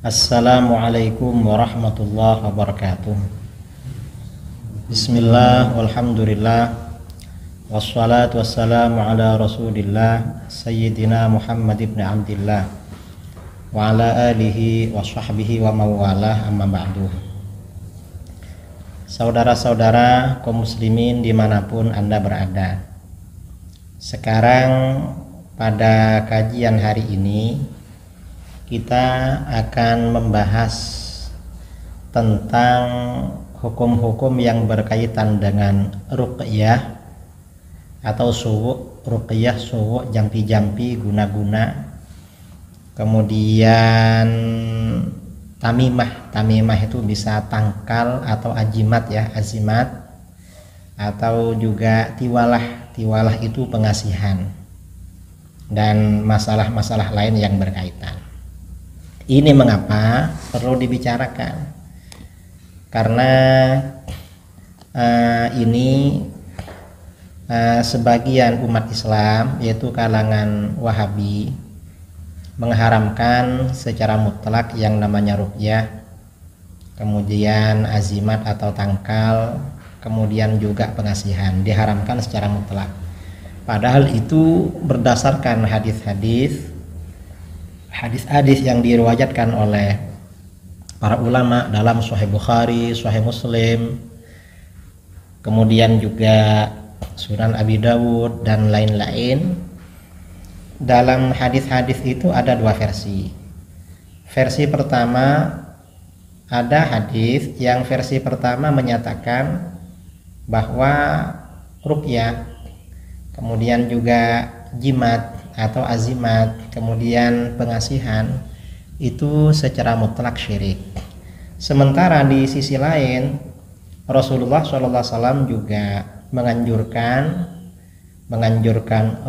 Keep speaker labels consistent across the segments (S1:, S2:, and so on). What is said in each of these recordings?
S1: Assalamualaikum warahmatullahi wabarakatuh. Bismillah, walhamdulillah, wassalatu wassalamu ala rasulillah Sayyidina Muhammad ibn Abdillah wa ala alihi wa sahbihi wa mawalah, amma ba'du. Saudara-saudara kaum muslimin dimanapun Anda berada, sekarang pada kajian hari ini kita akan membahas tentang hukum-hukum yang berkaitan dengan ruqyah atau suwu, ruqyah, suwu, jampi-jampi, guna-guna. Kemudian tamimah itu bisa tangkal atau ajimat ya, azimat, atau juga tiwalah itu pengasihan, dan masalah-masalah lain yang berkaitan. Ini mengapa perlu dibicarakan? Karena ini sebagian umat Islam, yaitu kalangan Wahabi, mengharamkan secara mutlak yang namanya ruqyah, kemudian azimat atau tangkal, kemudian juga pengasihan, diharamkan secara mutlak. Padahal itu berdasarkan hadis-hadis yang diriwayatkan oleh para ulama dalam Sahih Bukhari, Sahih Muslim, kemudian juga Sunan Abi Dawud dan lain-lain. Dalam hadis-hadis itu ada dua versi. Versi pertama, ada hadis yang versi pertama menyatakan bahwa ruqyah, kemudian juga jimat atau azimat, kemudian pengasihan itu secara mutlak syirik. Sementara di sisi lain Rasulullah SAW juga menganjurkan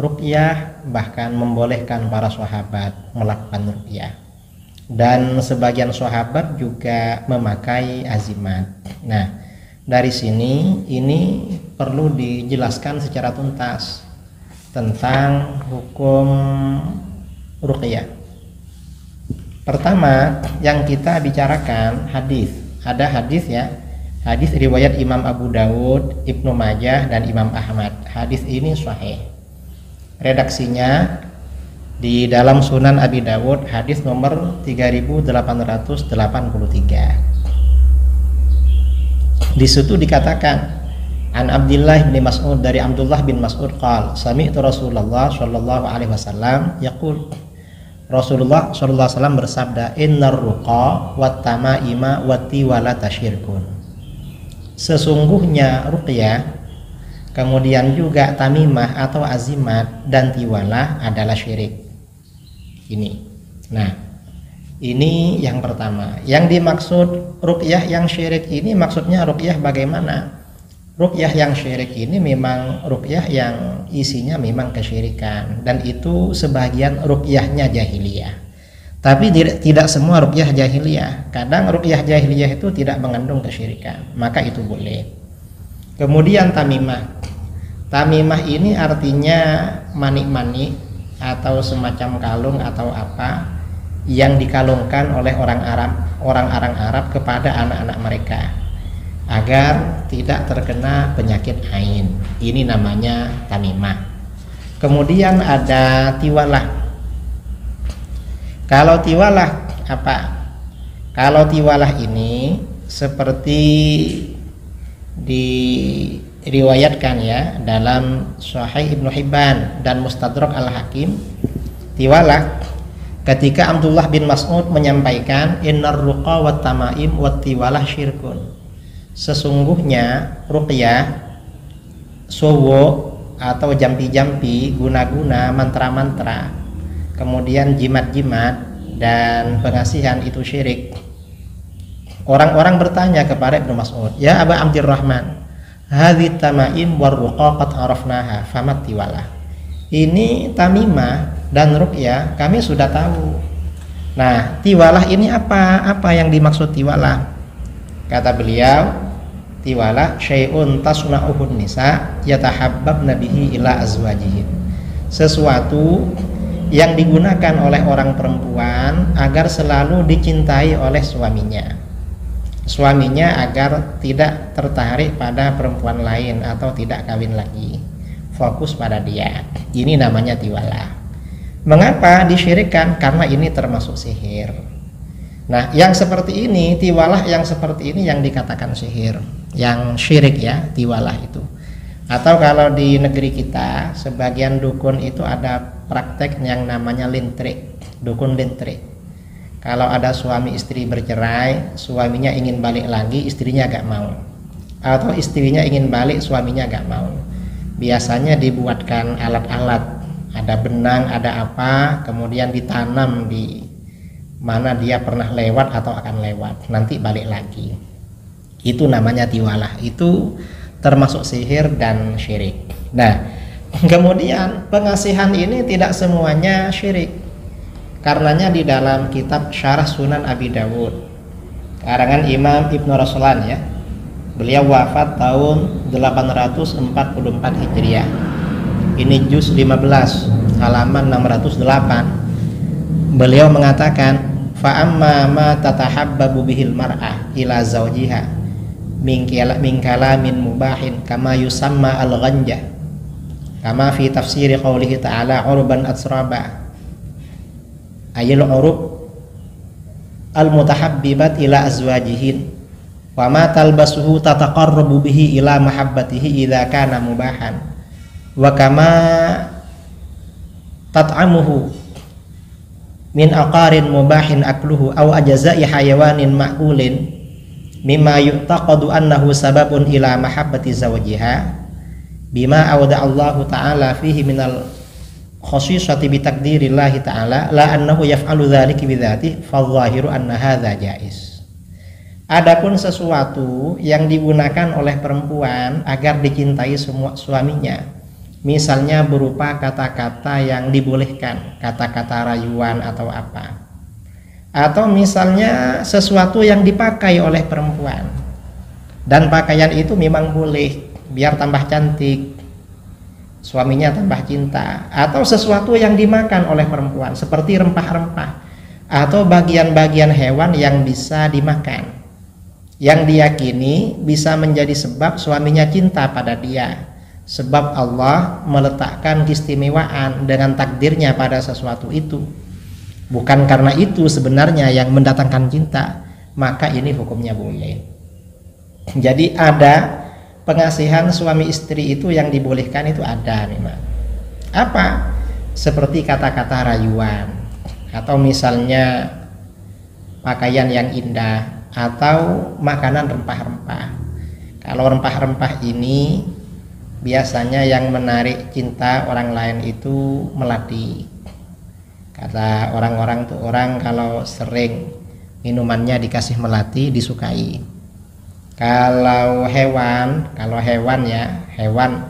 S1: ruqyah, bahkan membolehkan para sahabat melakukan ruqyah, dan sebagian sahabat juga memakai azimat. Nah, dari sini ini perlu dijelaskan secara tuntas tentang hukum ruqyah. Pertama yang kita bicarakan hadis. Ada hadis ya, hadis riwayat Imam Abu Dawud, Ibnu Majah dan Imam Ahmad. Hadis ini sahih. Redaksinya di dalam Sunan Abi Dawud, hadis nomor 3883. Di situ dikatakan, An Abdullah bin Mas'ud, dari Abdullah bin Mas'ud qala sami'tu Rasulullah sallallahu alaihi wasallam yaqul, Rasulullah sallallahu alaihi wasallam bersabda, innar ruqa wat tamaima wat tiwalata syirkun. Sesungguhnya ruqyah, kemudian juga tamimah atau azimat dan tiwalah adalah syirik. Ini. Nah, ini yang pertama. Yang dimaksud ruqyah yang syirik ini maksudnya ruqyah bagaimana? Ruqyah yang syirik ini memang ruqyah yang isinya memang kesyirikan, dan itu sebagian ruqyahnya jahiliyah. Tapi tidak semua ruqyah jahiliyah. Kadang ruqyah jahiliyah itu tidak mengandung kesyirikan, maka itu boleh. Kemudian tamimah. Tamimah ini artinya manik-manik atau semacam kalung atau apa yang dikalungkan oleh orang Arab kepada anak-anak mereka agar tidak terkena penyakit ain. Ini namanya tamimah. Kemudian ada tiwalah. Kalau tiwalah apa? Kalau tiwalah ini seperti diriwayatkan ya dalam Sahih Ibnu Hibban dan Mustadrak Al-Hakim, tiwalah ketika Abdullah bin Mas'ud menyampaikan innar ruqa wat tamaim wat tiwalah syirkun. Sesungguhnya ruqyah, suwu atau jampi-jampi, guna-guna, mantra-mantra, kemudian jimat-jimat dan pengasihan itu syirik. Orang-orang bertanya kepada Ibnu Mas'ud, ya Aba Abdurrahman, hadhi tamaim war ruqa qad arafnaha famat tiwalah. Ini tamimah dan ruqyah kami sudah tahu. Nah, tiwalah ini apa? Apa yang dimaksud tiwalah? Kata beliau, tiwalah syai'un tasna'uhun nisa yatahabbabna bihi ila azwajihim. Sesuatu yang digunakan oleh orang perempuan agar selalu dicintai oleh suaminya. Suaminya agar tidak tertarik pada perempuan lain atau tidak kawin lagi, fokus pada dia. Ini namanya tiwalah. Mengapa disyirikkan? Karena ini termasuk sihir. Nah, yang seperti ini, tiwalah yang seperti ini yang dikatakan sihir, yang syirik ya, tiwalah itu. Atau kalau di negeri kita, sebagian dukun itu ada praktek yang namanya lintrik, dukun lintrik. Kalau ada suami istri bercerai, suaminya ingin balik lagi, istrinya gak mau. Atau istrinya ingin balik, suaminya gak mau. Biasanya dibuatkan alat-alat, ada benang, ada apa, kemudian ditanam di mana dia pernah lewat atau akan lewat, nanti balik lagi. Itu namanya tiwalah, itu termasuk sihir dan syirik. Nah, kemudian pengasihan ini tidak semuanya syirik. Karenanya di dalam kitab Syarah Sunan Abi Dawud karangan Imam Ibnu Raslan ya, beliau wafat tahun 844 Hijriah. Ini juz 15 halaman 608. Beliau mengatakan, fa amma ma tatahabbabu bihil mar'ah ila zawjiha min kalamin mubahin kama yusamma al-ghanja kama fi tafsiri qaulihi ta'ala urban atsraba ayil urub al-mutahabbibat ila azwajihin wa ma talbasuhu tataqarrabu bihi ila mahabbatihi idza kana mubahan wa kama tat'amuhu min aqarin mubahin akluhu aw ajza'i hayawanin ma'kulin mimma yu'taqadu annahu sababun ila mahabbati zawjiha bima awda'allahu ta'ala fihi minal khasisati bi takdirillahi ta'ala la annahu yaf'alu dzalika bi dzati fadh-dhahiru anna hadza jaiz. Adapun sesuatu yang digunakan oleh perempuan agar dicintai semua suaminya, misalnya berupa kata-kata yang dibolehkan, kata-kata rayuan atau apa, atau misalnya sesuatu yang dipakai oleh perempuan dan pakaian itu memang boleh biar tambah cantik, suaminya tambah cinta, atau sesuatu yang dimakan oleh perempuan seperti rempah-rempah atau bagian-bagian hewan yang bisa dimakan, yang diyakini bisa menjadi sebab suaminya cinta pada dia, sebab Allah meletakkan keistimewaan dengan takdirnya pada sesuatu itu, bukan karena itu sebenarnya yang mendatangkan cinta, maka ini hukumnya boleh. Jadi ada pengasihan suami istri itu yang dibolehkan, itu ada memang. Apa? Seperti kata-kata rayuan, atau misalnya pakaian yang indah, atau makanan rempah-rempah. Kalau rempah-rempah ini biasanya yang menarik cinta orang lain itu melati. Kata orang-orang tuh, orang kalau sering minumannya dikasih melati disukai. Kalau hewan ya, hewan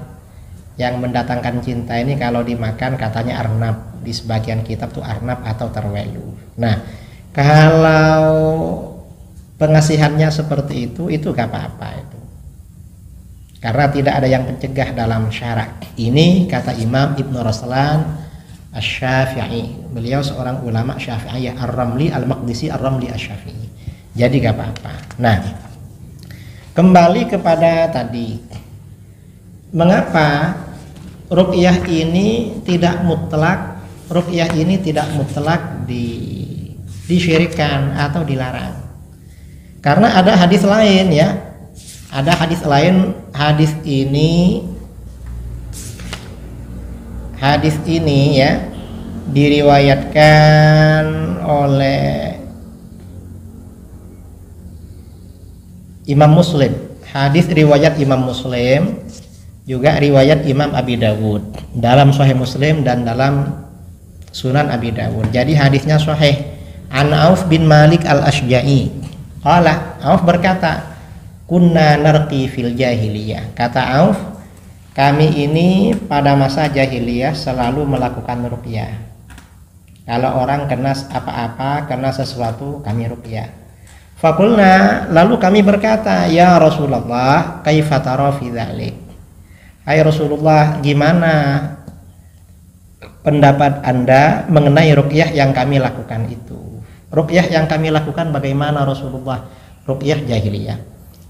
S1: yang mendatangkan cinta ini kalau dimakan katanya arnab, di sebagian kitab tuh arnab atau terwelu. Nah, kalau pengasihannya seperti itu gak apa-apa itu, karena tidak ada yang mencegah dalam syarak. Ini kata Imam Ibnu Raslan Asy-Syafi'i, beliau seorang ulama Syafi'iyah, Ar-Ramli Al-Maqdisi Ar-Ramli Asy-Syafi'i. Jadi gak apa-apa. Nah, kembali kepada tadi, mengapa ruqyah ini tidak mutlak, ruqyah ini tidak mutlak disyirikkan atau dilarang? Karena ada hadis lain ya, ada hadis lain. Hadis ini ya diriwayatkan oleh Imam Muslim, hadis riwayat Imam Muslim, juga riwayat Imam Abi Dawud dalam Sahih Muslim dan dalam Sunan Abi Dawud. Jadi hadisnya sahih. An Auf bin Malik Al-Asja'i qala, Auf berkata, kunna narqi fil jahiliyah. Kata Auf, kami ini pada masa jahiliyah selalu melakukan ruqyah. Kalau orang kena apa-apa, kena sesuatu, kami ruqyah. Fakulna, lalu kami berkata, ya Rasulullah, kaifa tara fi dzalik? Hai Rasulullah, gimana pendapat Anda mengenai ruqyah yang kami lakukan itu. Ruqyah yang kami lakukan bagaimana Rasulullah? Ruqyah jahiliyah.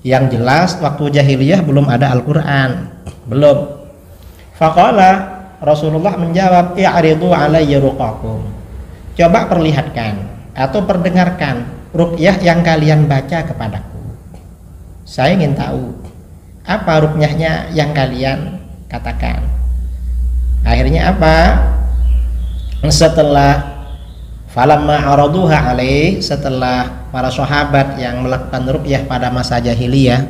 S1: Yang jelas waktu jahiliyah belum ada Al-Qur'an, belum. Faqala, Rasulullah menjawab, i'ridu alayya ruqakum. Coba perlihatkan atau perdengarkan ruqyah yang kalian baca kepadaku. Saya ingin tahu apa ruqyahnya yang kalian katakan. Akhirnya apa? Setelah falamma araduha alaih, setelah para sahabat yang melakukan ruqyah pada masa jahiliyah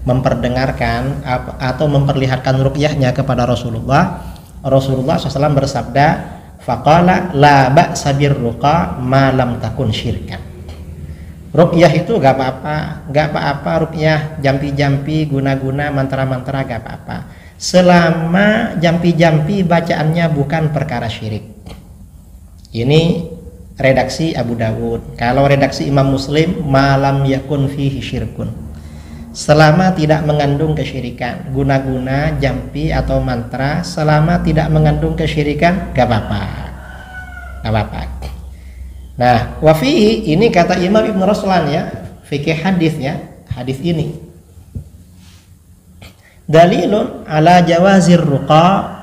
S1: memperdengarkan atau memperlihatkan ruqyahnya kepada Rasulullah, Rasulullah SAW bersabda, faqala la ba'sa birruqa ma lam takun syirkan. Ruqyah itu gak apa-apa ruqyah jampi-jampi, guna-guna, mantra-mantra gak apa-apa, selama jampi-jampi bacaannya bukan perkara syirik. Ini redaksi Abu Dawud. Kalau redaksi Imam Muslim, malam yakun fihi syirkun, selama tidak mengandung kesyirikan. Guna-guna, jampi atau mantra selama tidak mengandung kesyirikan gak apa-apa, gak apa-apa. Nah, wafihi ini kata Imam Ibn Ruslan ya, fikih hadis ya, hadis ini dalilun ala jawazir ruqa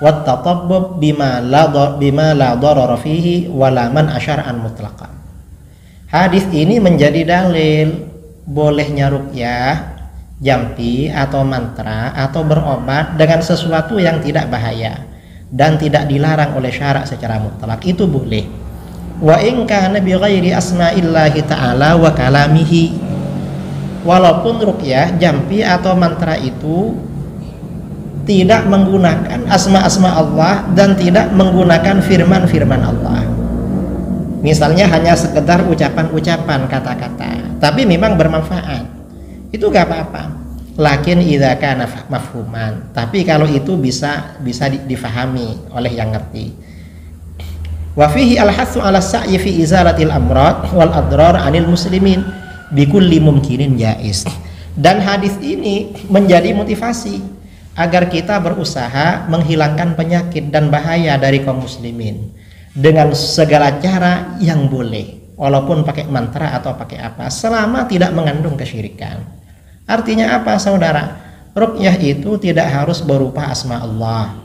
S1: wat tatabbub bima la darara fihi wala man asyar'an mutlaqan. Hadis ini menjadi dalil bolehnya ruqyah, jampi atau mantra atau berobat dengan sesuatu yang tidak bahaya dan tidak dilarang oleh syarak secara mutlak. Itu boleh. Wa in kana bi ghairi asma'illahi ta'ala wa kalamihi. Walaupun ruqyah, jampi atau mantra itu tidak menggunakan asma-asma Allah dan tidak menggunakan firman-firman Allah. Misalnya hanya sekedar ucapan-ucapan, kata-kata, tapi memang bermanfaat, itu gak apa-apa. Lakin idza kana mafhuman, tapi kalau itu bisa difahami oleh yang ngerti. Wa fihi al-hatsu 'ala sa'yi fi izalatil amrad wal adrar 'anil muslimin bikulli mumkinin jaiz. Dan hadis ini menjadi motivasi agar kita berusaha menghilangkan penyakit dan bahaya dari kaum muslimin dengan segala cara yang boleh, walaupun pakai mantra atau pakai apa, selama tidak mengandung kesyirikan. Artinya apa saudara? Ruqyah itu tidak harus berupa asma Allah,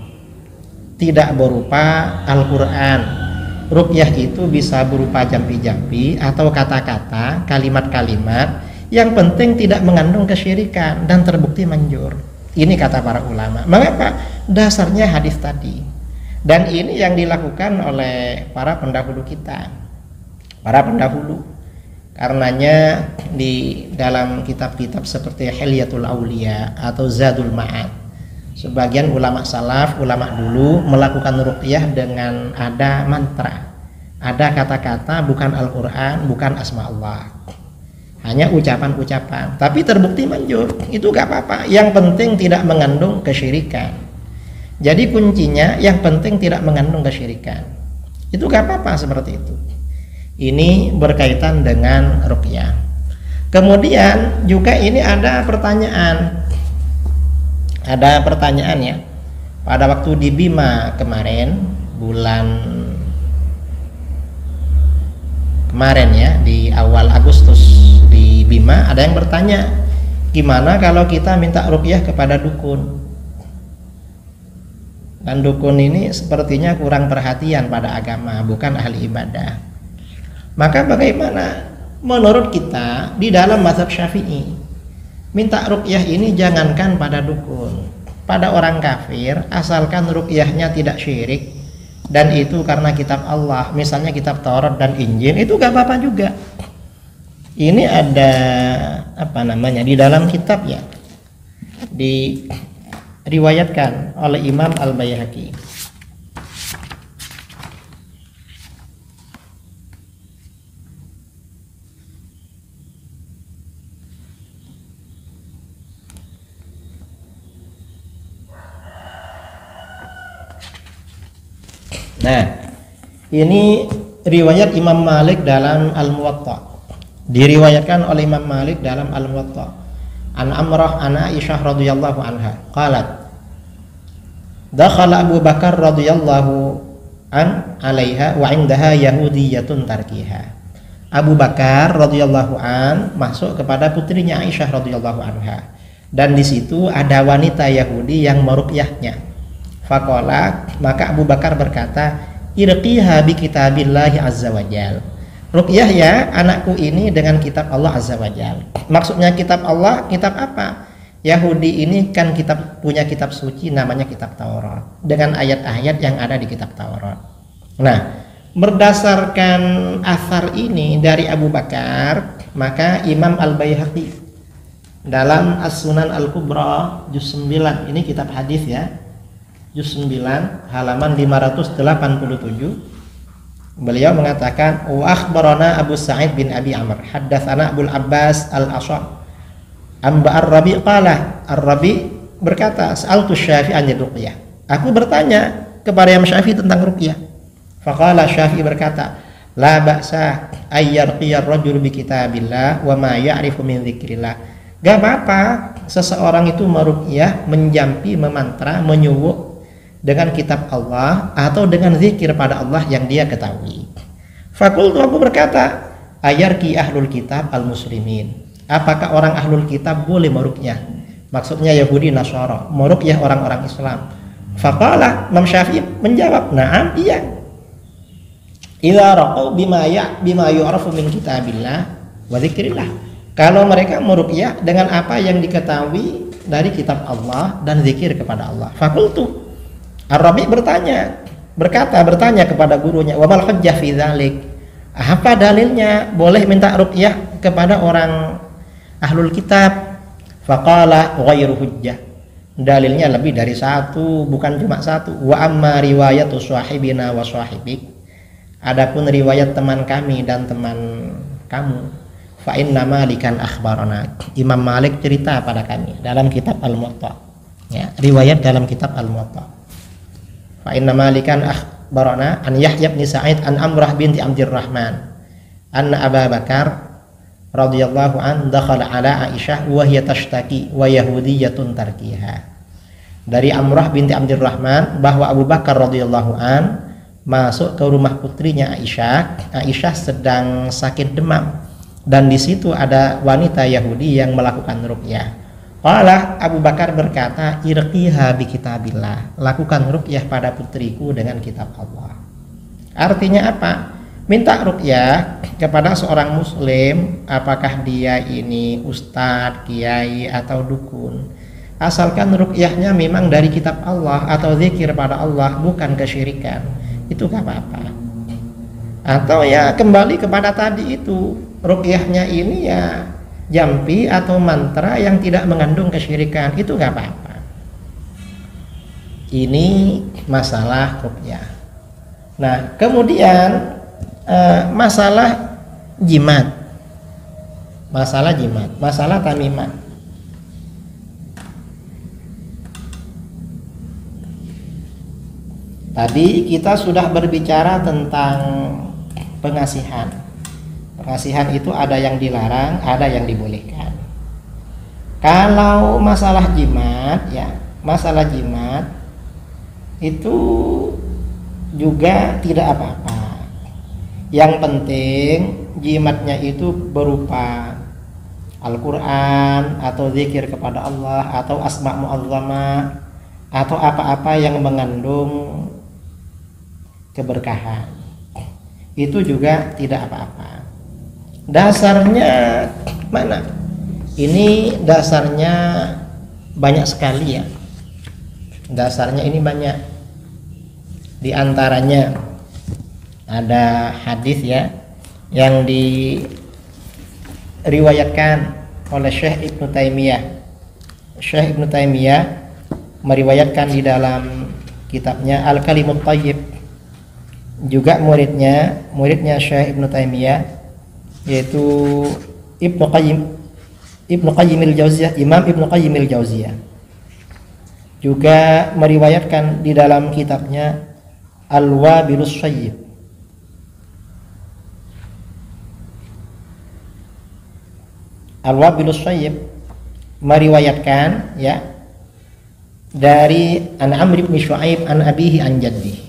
S1: tidak berupa Al-Quran. Ruqyah itu bisa berupa jampi-jampi atau kata-kata, kalimat-kalimat, yang penting tidak mengandung kesyirikan dan terbukti manjur. Ini kata para ulama. Mengapa? Dasarnya hadis tadi. Dan ini yang dilakukan oleh para pendahulu kita, para pendahulu. Karenanya di dalam kitab-kitab seperti Hilyatul Auliya atau Zadul Ma'ad, sebagian ulama salaf, ulama dulu melakukan ruqyah dengan ada mantra, ada kata-kata, bukan Al-Quran, bukan asma Allah, hanya ucapan-ucapan, tapi terbukti manjur. Itu gak apa-apa, yang penting tidak mengandung kesyirikan. Jadi kuncinya yang penting tidak mengandung kesyirikan, itu gak apa-apa seperti itu. Ini berkaitan dengan ruqyah. Kemudian juga ini ada pertanyaan, ya. Pada waktu di Bima kemarin, bulan kemarin ya, di awal Agustus di Bima, ada yang bertanya, gimana kalau kita minta ruqyah kepada dukun? Dan dukun ini sepertinya kurang perhatian pada agama, bukan ahli ibadah. Maka bagaimana? Menurut kita di dalam mazhab Syafi'i, minta ruqyah ini jangankan pada dukun, pada orang kafir, asalkan ruqyahnya tidak syirik dan itu karena kitab Allah, misalnya kitab Taurat dan Injil, itu gak apa-apa juga. Ini ada apa namanya di dalam kitab ya, diriwayatkan oleh Imam Al-Baihaqi. Nah, ini riwayat Imam Malik dalam Al-Muwatta. Diriwayatkan oleh Imam Malik dalam Al-Muwatta. An Amrah an Aisyah radhiyallahu anha qalat, dakhala Abu Bakar radhiyallahu an 'alaiha wa 'indaha yahudiyatun tarkiha. Abu Bakar radhiyallahu an masuk kepada putrinya Aisyah radhiyallahu anha, dan di situ ada wanita Yahudi yang meruqyahnya. Faqala, maka Abu Bakar berkata, irqiha bi kitabillahi azza wajal. Ruqyah ya anakku ini dengan kitab Allah azza wajal. Maksudnya kitab Allah, kitab apa? Yahudi ini kan punya kitab suci namanya kitab Taurat, dengan ayat-ayat yang ada di kitab Taurat. Nah, berdasarkan asar ini dari Abu Bakar, maka Imam Al-Baihaqi dalam As-Sunan Al-Kubra juz 9, ini kitab hadis ya, juz 9 halaman 587, beliau mengatakan wa akhbarana Abu Sa'id bin Abi Amr haddatsana Abul Abbas Al-Ashab amba Ar-Rabi qala, Ar-Rabi berkata, sa'altu Syafi'i an ruqyah, aku bertanya kepada Imam Syafi'i tentang ruqyah. Faqala, Syafi'i berkata, la ba'sa ayyarqiyar rajul bi kitabillah wa ma ya'rifu min dzikrillah. Gak apa-apa seseorang itu meruqyah, menjampi, memantra, menyuwuk dengan kitab Allah atau dengan zikir pada Allah yang dia ketahui. Fakultu, aku berkata, ayarki ahlul kitab al-muslimin. Apakah orang ahlul kitab boleh meruqyah? Maksudnya Yahudi Nasara, meruqyah orang-orang Islam. Faqala, Imam Syafi'i menjawab, na'am, iya. Idza raqau bima yu'rafu min kitabillah wa dzikrillah. Kalau mereka meruqyah dengan apa yang diketahui dari kitab Allah dan zikir kepada Allah. Fakultu, Ar-Rabi bertanya kepada gurunya, wa mal hujjah fi dzalik? Apa dalilnya boleh minta ruqyah kepada orang ahlul kitab? Faqala ghairu hujjah. Dalilnya lebih dari satu, bukan cuma satu. Wa amma riwayatu sahibina wa sahibik. Adapun riwayat teman kami dan teman kamu, fa inna Malikan akhbarana. Imam Malik cerita pada kami dalam kitab Al-Muwatta. Ya, riwayat dalam kitab Al-Muwatta. Fa inna Malikan akhbarana an Yahya bin Sa'id an Amrah binti Abdurrahman anna Abu Bakar radhiyallahu an dakhala ala Aisyah wa hiya tashtaki wa yahudiyyatun tarkiha. Dari Amrah binti Abdurrahman bahwa Abu Bakar radhiyallahu an masuk ke rumah putrinya Aisyah. Aisyah sedang sakit demam dan di situ ada wanita Yahudi yang melakukan ruqyah. Qala, Abu Bakar berkata, irqiha bi kitabillah. Lakukan ruqyah pada putriku dengan kitab Allah. Artinya apa? Minta ruqyah kepada seorang muslim, apakah dia ini ustadz, kiai atau dukun, asalkan ruqyahnya memang dari kitab Allah atau zikir pada Allah, bukan kesyirikan, itu gak apa-apa. Atau ya kembali kepada tadi itu, ruqyahnya ini ya jampi atau mantra yang tidak mengandung kesyirikan, itu gak apa-apa. Ini masalah ruqyah. Nah, kemudian masalah jimat, masalah tamimah. Tadi kita sudah berbicara tentang pengasihan. Pengasihan itu ada yang dilarang, ada yang dibolehkan. Kalau masalah jimat, ya, masalah jimat itu juga tidak apa-apa. Yang penting jimatnya itu berupa Al-Quran atau zikir kepada Allah atau asma' mu'azzamah atau apa-apa yang mengandung keberkahan, itu juga tidak apa-apa. Dasarnya mana? Ini dasarnya banyak sekali ya. Dasarnya ini banyak. Di antaranya ada hadis ya yang diriwayatkan oleh Syekh Ibnu Taimiyah. Syekh Ibnu Taimiyah meriwayatkan di dalam kitabnya Al-Kalimut Thayyib. Juga muridnya Syekh Ibnu Taimiyah, yaitu Ibnu Qayyim al-Jauziyah, Imam Ibnu Qayyim al-Jauziyah, juga meriwayatkan di dalam kitabnya Al-Wabilus Sayyib. Al-Wabilus Sayyib meriwayatkan ya dari An Amr bin Syu'aib an abihi an jaddi,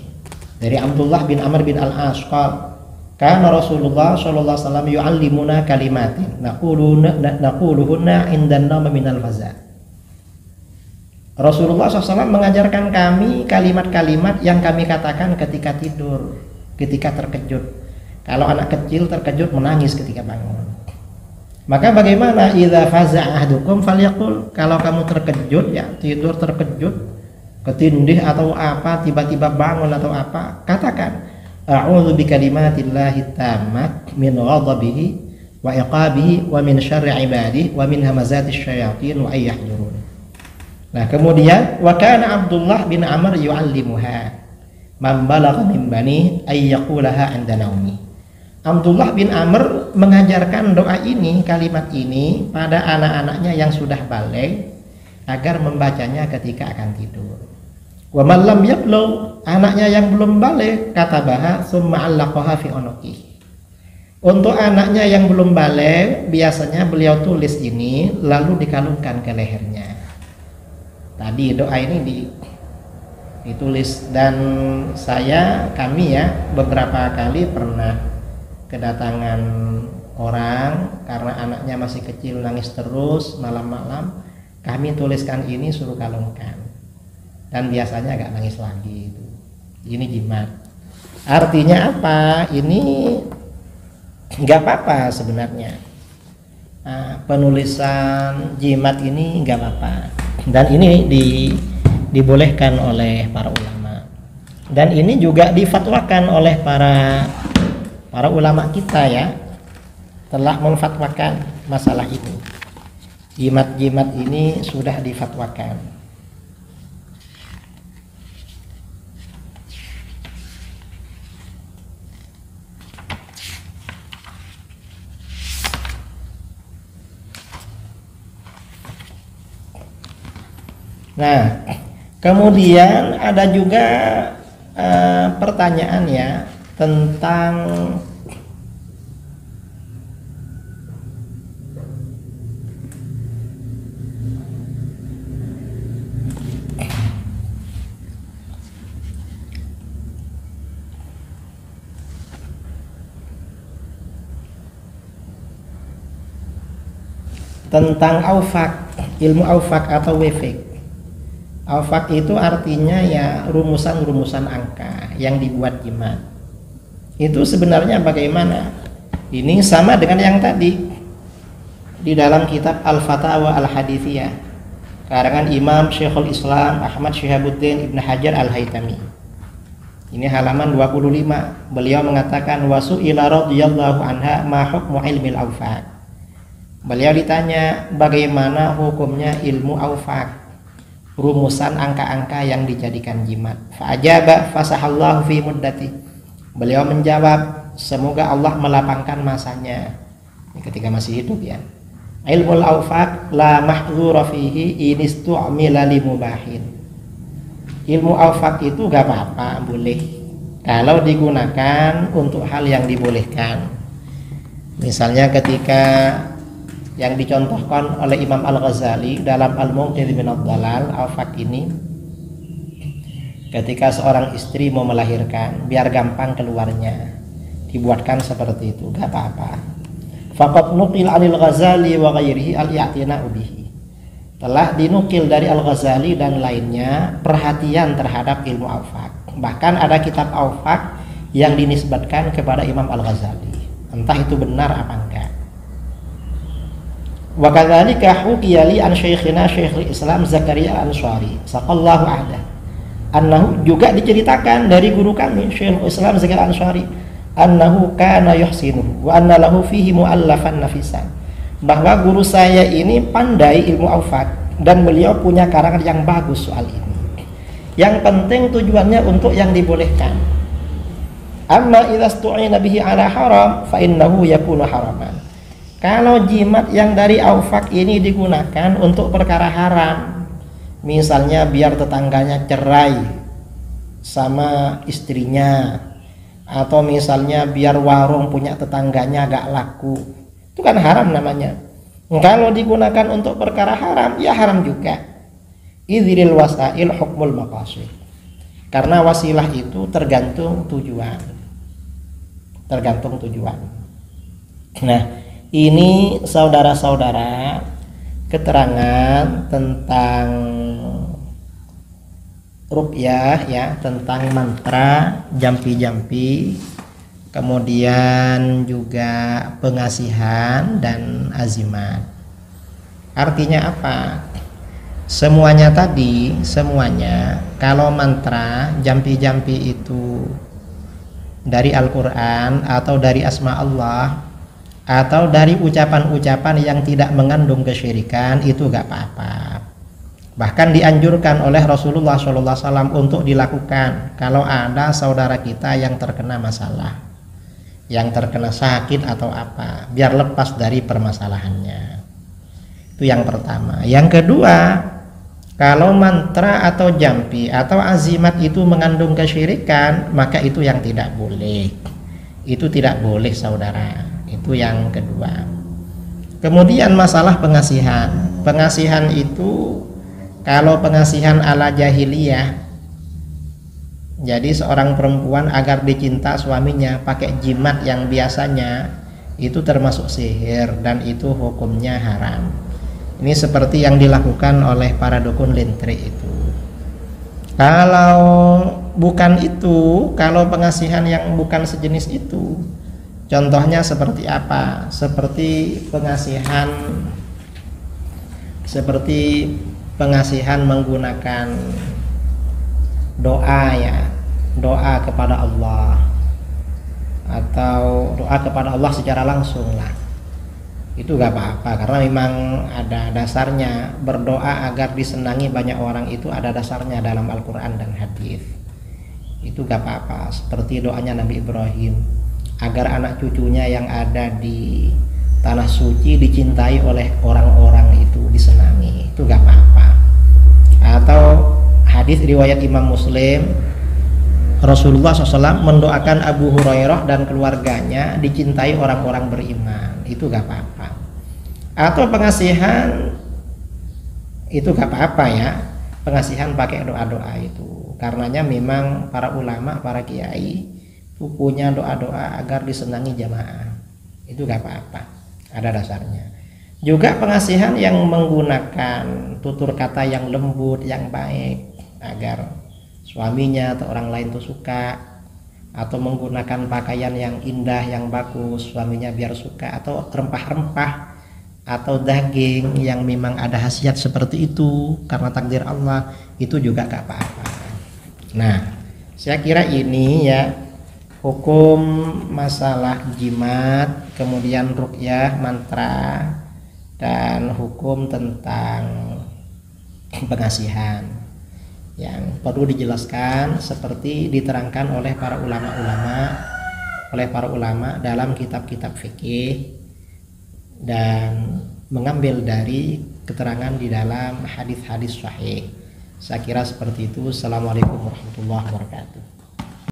S1: Dari Abdullah bin Amr bin Al-As qala kana Rasulullah sallallahu alaihi wasallam yu'allimuna kalimatin naquluhunna indan nawm minal faza. Rasulullah SAW mengajarkan kami kalimat-kalimat yang kami katakan ketika tidur, ketika terkejut. Kalau anak kecil terkejut menangis ketika bangun. Maka bagaimana idza faza'a ahdukum falyaqul, kalau kamu terkejut ya, tidur terkejut, ketindih atau apa, tiba-tiba bangun atau apa, katakan a'udzu bikalimatillahi tammat min ghadabihi wa iqabihi wa min syarri ibadihi wa min hamazatis syayatin wa ayyahjurun. Nah, kemudian wa kana Abdullah bin Amr yu'allimuha man balagha min bani ay yaqulaha 'inda naumi. Abdullah bin Amr mengajarkan doa ini, kalimat ini pada anak-anaknya yang sudah baligh agar membacanya ketika akan tidur. Wa man lam yablugh, anaknya yang belum baligh katabaha summa 'allaqaha fi unuqih. Untuk anaknya yang belum baligh biasanya beliau tulis ini lalu dikalungkan ke lehernya. Tadi doa ini ditulis, dan kami ya beberapa kali pernah kedatangan orang karena anaknya masih kecil nangis terus malam-malam, kami tuliskan ini suruh kalungkan, dan biasanya agak nangis lagi itu. Ini jimat. Artinya apa? Ini nggak apa-apa sebenarnya. Nah, penulisan jimat ini nggak apa-apa, dan ini dibolehkan oleh para ulama, dan ini juga difatwakan oleh para ulama kita ya, telah memfatwakan masalah ini. Jimat-jimat ini sudah difatwakan. Nah, kemudian ada juga pertanyaan ya tentang aufak, ilmu aufak atau wefik. Aufak itu artinya ya rumusan-rumusan angka yang dibuat jimat. Itu sebenarnya bagaimana? Ini sama dengan yang tadi di dalam kitab Al-Fatawa Al-Hadithiyah karangan Imam Syekhul Islam Ahmad Syihabuddin Ibn Hajar Al-Haytami. Ini halaman 25. Beliau mengatakan wasu'ila radhiyallahu anha ma hukmu ilmil aufak. Beliau ditanya bagaimana hukumnya ilmu aufak, rumusan angka-angka yang dijadikan jimat. Fa'ajaba fasahallahu fi muddati. Beliau menjawab, semoga Allah melapangkan masanya. Ini ketika masih hidup ya. Ilmul aufak la mahdzura fihi inistu'mila li mubahin. Ilmu aufak itu gak apa-apa, boleh kalau digunakan untuk hal yang dibolehkan. Misalnya ketika yang dicontohkan oleh Imam Al-Ghazali dalam Al-Munqidh min ad-Dhalal, aufak ini ketika seorang istri mau melahirkan biar gampang keluarnya dibuatkan seperti itu, gak apa-apa. Faqad nuqil 'anil Ghazali wa ghairihi al-i'tina'u bihi. Telah dinukil dari Al-Ghazali dan lainnya perhatian terhadap ilmu aufak. Bahkan ada kitab aufak yang dinisbatkan kepada Imam Al-Ghazali. Entah itu benar apa enggak. Wa kadzalika hukiya li an syekhina Syekhul Islam Zakaria Al-Ansari saqallahu ahda. Annahu juga diceritakan dari guru kami Syekhul Islam Zakaria Al-Ansari annahu kana yuhsinu wa anna lahu fihi muallafan nafisan. Bahwa guru saya ini pandai ilmu aufak dan beliau punya karangan yang bagus soal ini. Yang penting tujuannya untuk yang dibolehkan. Amma idza stu'ina bihi ala haram fa innahu yakunu haraman. Kalau jimat yang dari aufak ini digunakan untuk perkara haram, misalnya biar tetangganya cerai sama istrinya, atau misalnya biar warung punya tetangganya gak laku, itu kan haram namanya. Kalau digunakan untuk perkara haram, ya haram juga. Idzil wasail hukmul maqasid. Karena wasilah itu tergantung tujuan. Nah, ini saudara-saudara keterangan tentang ruqyah ya, tentang mantra, jampi-jampi, kemudian juga pengasihan dan azimat. Artinya apa? Semuanya kalau mantra, jampi-jampi itu dari Al-Quran atau dari asma Allah atau dari ucapan-ucapan yang tidak mengandung kesyirikan, itu gak apa-apa. Bahkan dianjurkan oleh Rasulullah SAW untuk dilakukan kalau ada saudara kita yang terkena masalah, yang terkena sakit atau apa, biar lepas dari permasalahannya. Itu yang pertama. Yang kedua, kalau mantra atau jampi atau azimat itu mengandung kesyirikan, maka itu yang tidak boleh. Itu tidak boleh, saudara. Itu yang kedua. Kemudian masalah pengasihan. Pengasihan itu, kalau pengasihan ala jahiliyah, jadi seorang perempuan agar dicinta suaminya pakai jimat yang biasanya, itu termasuk sihir dan itu hukumnya haram. Ini seperti yang dilakukan oleh para dukun lintrik itu. Kalau bukan itu, kalau pengasihan yang bukan sejenis itu, contohnya seperti apa? Seperti pengasihan menggunakan doa ya, doa kepada Allah atau doa kepada Allah secara langsung lah. Itu gak apa-apa, karena memang ada dasarnya. Berdoa agar disenangi banyak orang itu ada dasarnya dalam Al-Quran dan hadis. Itu gak apa-apa. Seperti doanya Nabi Ibrahim, agar anak cucunya yang ada di tanah suci dicintai oleh orang-orang itu, disenangi. Itu gak apa-apa. Atau hadis riwayat Imam Muslim, Rasulullah SAW mendoakan Abu Hurairah dan keluarganya dicintai orang-orang beriman. Itu gak apa-apa. Atau pengasihan itu gak apa-apa ya, pengasihan pakai doa-doa itu. Karenanya memang para ulama, para kiai punya doa-doa agar disenangi jamaah. Itu gak apa-apa, ada dasarnya. Juga pengasihan yang menggunakan tutur kata yang lembut, yang baik, agar suaminya atau orang lain tuh suka, atau menggunakan pakaian yang indah, yang bagus, suaminya biar suka, atau rempah-rempah atau daging yang memang ada khasiat seperti itu karena takdir Allah, itu juga gak apa-apa. Nah, saya kira ini ya hukum masalah jimat, kemudian ruqyah, mantra, dan hukum tentang pengasihan yang perlu dijelaskan seperti diterangkan oleh para ulama dalam kitab-kitab fikih dan mengambil dari keterangan di dalam hadis-hadis sahih. Saya kira seperti itu. Assalamualaikum warahmatullahi wabarakatuh.